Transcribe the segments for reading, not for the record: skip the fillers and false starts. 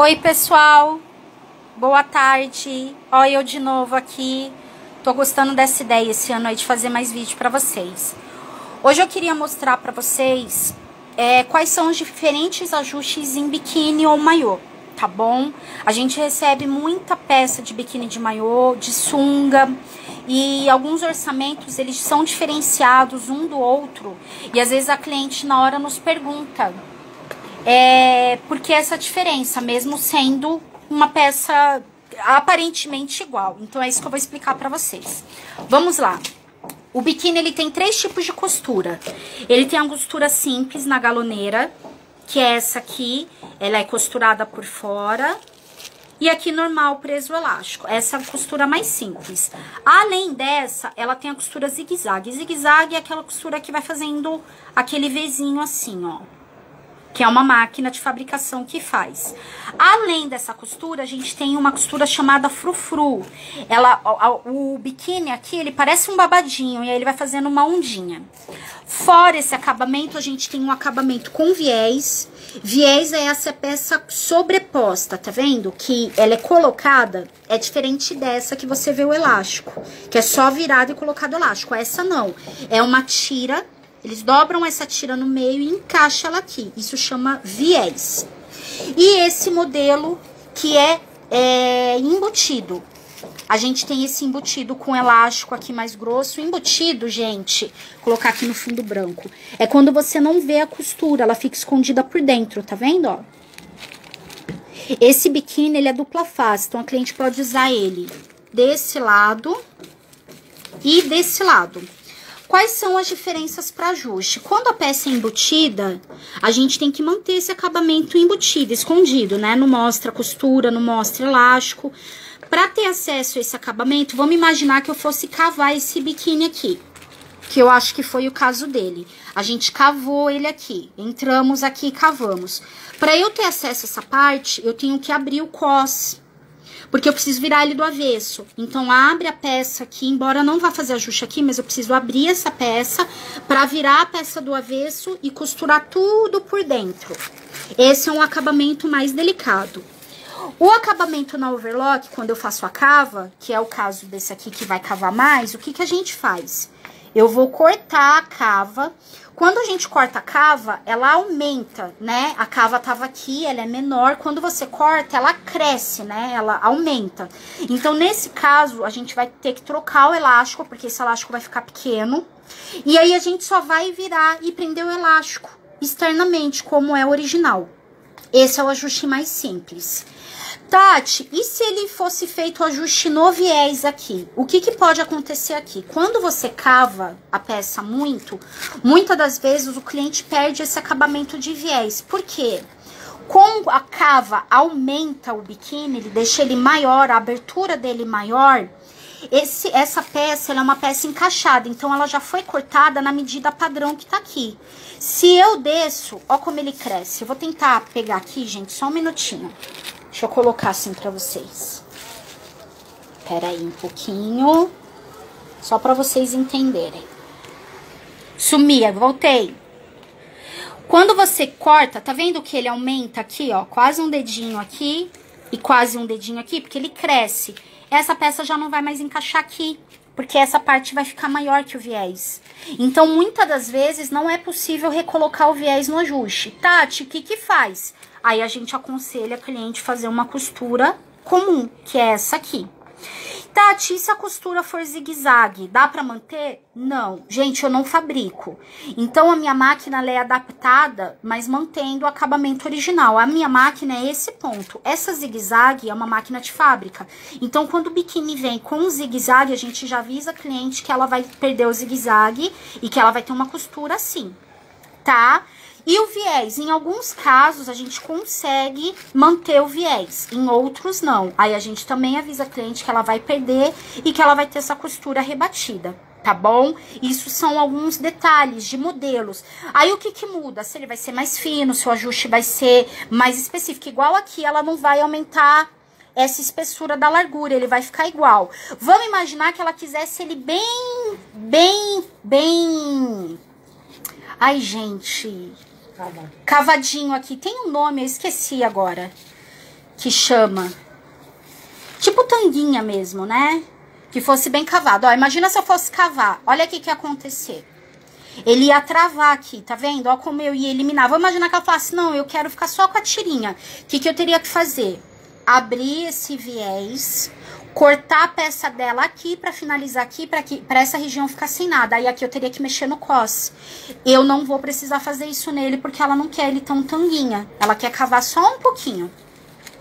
Oi pessoal, boa tarde, olha eu de novo aqui. Tô gostando dessa ideia esse ano aí de fazer mais vídeo pra vocês. Hoje eu queria mostrar pra vocês quais são os diferentes ajustes em biquíni ou maiô, tá bom? A gente recebe muita peça de biquíni de maiô, de sunga, e alguns orçamentos eles são diferenciados um do outro, e às vezes a cliente na hora nos pergunta por que essa diferença, mesmo sendo uma peça aparentemente igual. Então é isso que eu vou explicar pra vocês. Vamos lá. O biquíni ele tem 3 tipos de costura. Ele tem a costura simples na galoneira, que é essa aqui, ela é costurada por fora. E aqui normal, preso o elástico. Essa é a costura mais simples. Além dessa, ela tem a costura zigue-zague. Zigue-zague é aquela costura que vai fazendo aquele Vzinho assim, ó. Que é uma máquina de fabricação que faz. Além dessa costura, a gente tem uma costura chamada frufru. O biquíni aqui, ele parece um babadinho, e aí ele vai fazendo uma ondinha. Fora esse acabamento, a gente tem um acabamento com viés. Viés é essa peça sobreposta, tá vendo? Que ela é colocada, é diferente dessa que você vê o elástico, que é só virado e colocado elástico. Essa não, é uma tira. Eles dobram essa tira no meio e encaixam ela aqui. Isso chama viés. E esse modelo que é embutido. A gente tem esse embutido com elástico aqui mais grosso. O embutido, gente, vou colocar aqui no fundo branco, é quando você não vê a costura, ela fica escondida por dentro, tá vendo, ó? Esse biquíni, ele é dupla face, então a cliente pode usar ele desse lado e desse lado. Quais são as diferenças para ajuste? Quando a peça é embutida, a gente tem que manter esse acabamento embutido, escondido, né? Não mostra costura, não mostra elástico. Para ter acesso a esse acabamento, vamos imaginar que eu fosse cavar esse biquíni aqui, que eu acho que foi o caso dele. A gente cavou ele aqui, entramos aqui e cavamos. Para eu ter acesso a essa parte, eu tenho que abrir o cos, porque eu preciso virar ele do avesso. Então, abre a peça aqui, embora não vá fazer ajuste aqui, mas eu preciso abrir essa peça para virar a peça do avesso e costurar tudo por dentro. Esse é um acabamento mais delicado. O acabamento na overlock, quando eu faço a cava, que é o caso desse aqui que vai cavar mais, o que que a gente faz? Eu vou cortar a cava. Quando a gente corta a cava, ela aumenta, né? A cava tava aqui, ela é menor. Quando você corta, ela cresce, né? Ela aumenta. Então, nesse caso, a gente vai ter que trocar o elástico, porque esse elástico vai ficar pequeno. E aí, a gente só vai virar e prender o elástico externamente, como é o original. Esse é o ajuste mais simples. Tati, e se ele fosse feito o ajuste no viés aqui? O que que pode acontecer aqui? Quando você cava a peça muitas das vezes o cliente perde esse acabamento de viés. Por quê? Com a cava aumenta o biquíni, ele deixa ele maior, a abertura dele maior. Essa peça, ela é uma peça encaixada, então ela já foi cortada na medida padrão que tá aqui. Se eu desço, ó como ele cresce. Eu vou tentar pegar aqui, gente, só um minutinho. Deixa eu colocar assim pra vocês. Pera aí um pouquinho. Só pra vocês entenderem. Sumia, voltei. Quando você corta, tá vendo que ele aumenta aqui, ó? Quase um dedinho aqui e quase um dedinho aqui, porque ele cresce. Essa peça já não vai mais encaixar aqui, porque essa parte vai ficar maior que o viés. Então, muitas das vezes, não é possível recolocar o viés no ajuste. Tati, o que que faz? Aí, a gente aconselha a cliente fazer uma costura comum, que é essa aqui. Tati, e se a costura for zigue-zague, dá pra manter? Não. Gente, eu não fabrico. Então, a minha máquina, ela é adaptada, mas mantendo o acabamento original. A minha máquina é esse ponto. Essa zigue-zague é uma máquina de fábrica. Então, quando o biquíni vem com o zigue-zague, a gente já avisa a cliente que ela vai perder o zigue-zague e que ela vai ter uma costura assim, tá? E o viés, em alguns casos, a gente consegue manter o viés, em outros não. Aí a gente também avisa a cliente que ela vai perder e que ela vai ter essa costura rebatida, tá bom? Isso são alguns detalhes de modelos. Aí o que que muda? Se ele vai ser mais fino, se o ajuste vai ser mais específico. Igual aqui, ela não vai aumentar essa espessura da largura, ele vai ficar igual. Vamos imaginar que ela quisesse ele bem... Ai, gente... Cavadinho aqui. Tem um nome, eu esqueci agora. que chama. Tipo tanguinha mesmo, né? Que fosse bem cavado. Ó, imagina se eu fosse cavar. Olha o que ia acontecer. Ele ia travar aqui, tá vendo? Ó como eu ia eliminar. Vou imaginar que ela falasse, não, eu quero ficar só com a tirinha. O que eu teria que fazer? Abrir esse viés, cortar a peça dela aqui pra finalizar aqui, pra essa região ficar sem nada. Aí aqui eu teria que mexer no cos. Eu não vou precisar fazer isso nele, porque ela não quer ele tão tanguinha. Ela quer cavar só um pouquinho.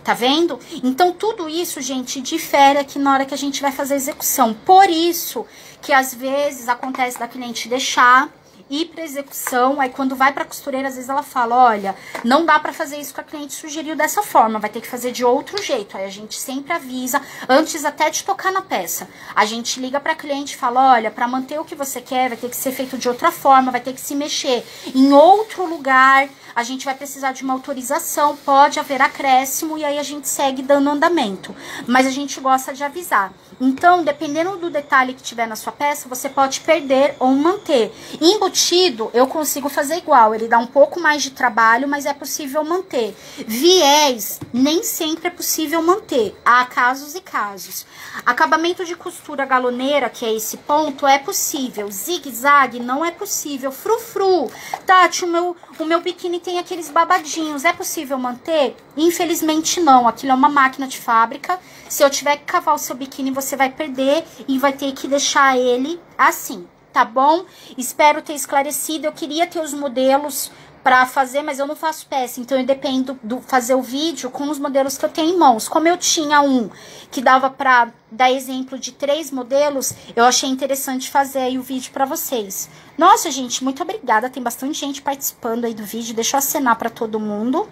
Tá vendo? Então, tudo isso, gente, difere aqui na hora que a gente vai fazer a execução. Por isso que, às vezes, acontece da cliente deixar ir pra execução, aí quando vai pra costureira, às vezes ela fala, olha, não dá pra fazer isso que a cliente sugeriu dessa forma, vai ter que fazer de outro jeito. Aí a gente sempre avisa, antes até de tocar na peça. A gente liga pra cliente e fala, olha, pra manter o que você quer, vai ter que ser feito de outra forma, vai ter que se mexer em outro lugar, a gente vai precisar de uma autorização, pode haver acréscimo, e aí a gente segue dando andamento. Mas a gente gosta de avisar. Então, dependendo do detalhe que tiver na sua peça, você pode perder ou manter. Embutido, eu consigo fazer igual. Ele dá um pouco mais de trabalho, mas é possível manter. Viés, nem sempre é possível manter. Há casos e casos. Acabamento de costura galoneira, que é esse ponto, é possível. Zigue-zague, não é possível. Frufru. Tati, o meu biquíni tem aqueles babadinhos. É possível manter? Infelizmente não. Aquilo é uma máquina de fábrica. Se eu tiver que cavar o seu biquíni, você vai perder e vai ter que deixar ele assim, tá bom? Espero ter esclarecido. Eu queria ter os modelos pra fazer, mas eu não faço peça, então eu dependo do fazer o vídeo com os modelos que eu tenho em mãos. Como eu tinha um que dava pra dar exemplo de 3 modelos, eu achei interessante fazer aí o vídeo pra vocês. Nossa, gente, muito obrigada. Tem bastante gente participando aí do vídeo. Deixa eu acenar pra todo mundo.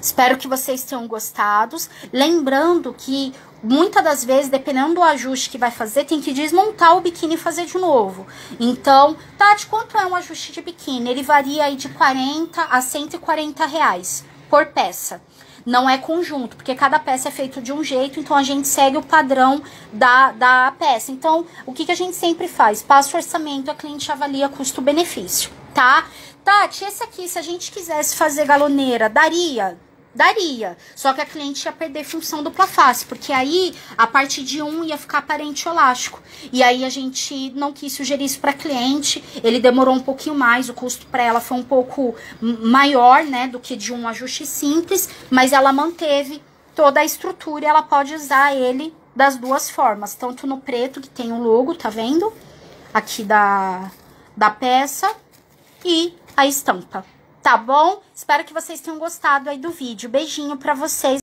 Espero que vocês tenham gostado. Lembrando que muitas das vezes, dependendo do ajuste que vai fazer, tem que desmontar o biquíni e fazer de novo. Então, Tati, quanto é um ajuste de biquíni? Ele varia aí de 40 a 140 reais por peça. Não é conjunto, porque cada peça é feita de um jeito, então a gente segue o padrão da peça. Então, o que a gente sempre faz? Passa o orçamento, a cliente avalia custo-benefício, tá? Tati, esse aqui, se a gente quisesse fazer galoneira, daria? Daria, só que a cliente ia perder função dupla face, porque aí a parte de um ia ficar aparente elástico. E aí a gente não quis sugerir isso para cliente, ele demorou um pouquinho mais, o custo para ela foi um pouco maior, né, do que de um ajuste simples, mas ela manteve toda a estrutura e ela pode usar ele das duas formas, tanto no preto, que tem o logo, tá vendo? Aqui da peça, e a estampa. Tá bom? Espero que vocês tenham gostado aí do vídeo. Beijinho pra vocês.